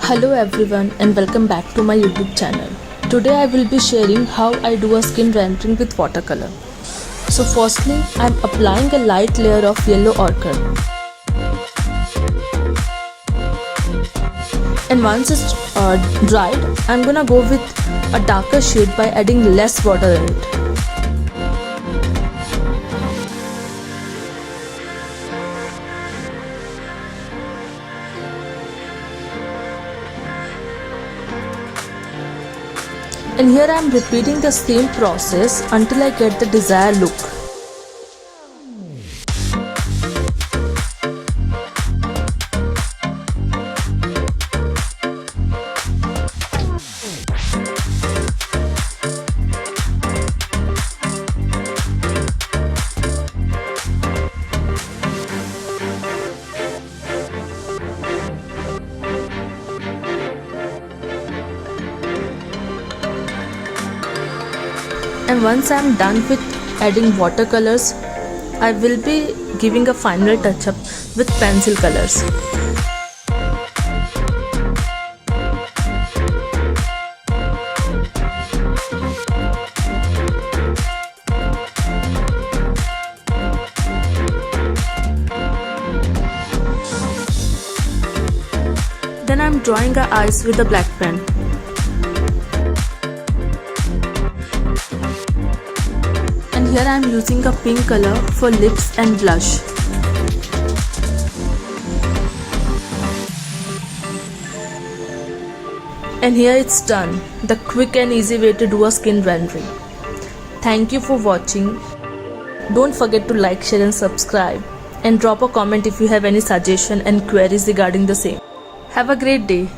Hello everyone and welcome back to my YouTube channel. Today I will be sharing how I do a skin rendering with watercolor. So firstly, I am applying a light layer of yellow ochre. And once it's dried, I am gonna go with a darker shade by adding less water in it. And here I am repeating the same process until I get the desired look. And once I am done with adding watercolors, I will be giving a final touch up with pencil colors. Then I am drawing her eyes with a black pen. And here I am using a pink color for lips and blush. And here it's done, the quick and easy way to do a skin rendering. Thank you for watching. Don't forget to like, share and subscribe, and drop a comment if you have any suggestion and queries regarding the same. Have a great day.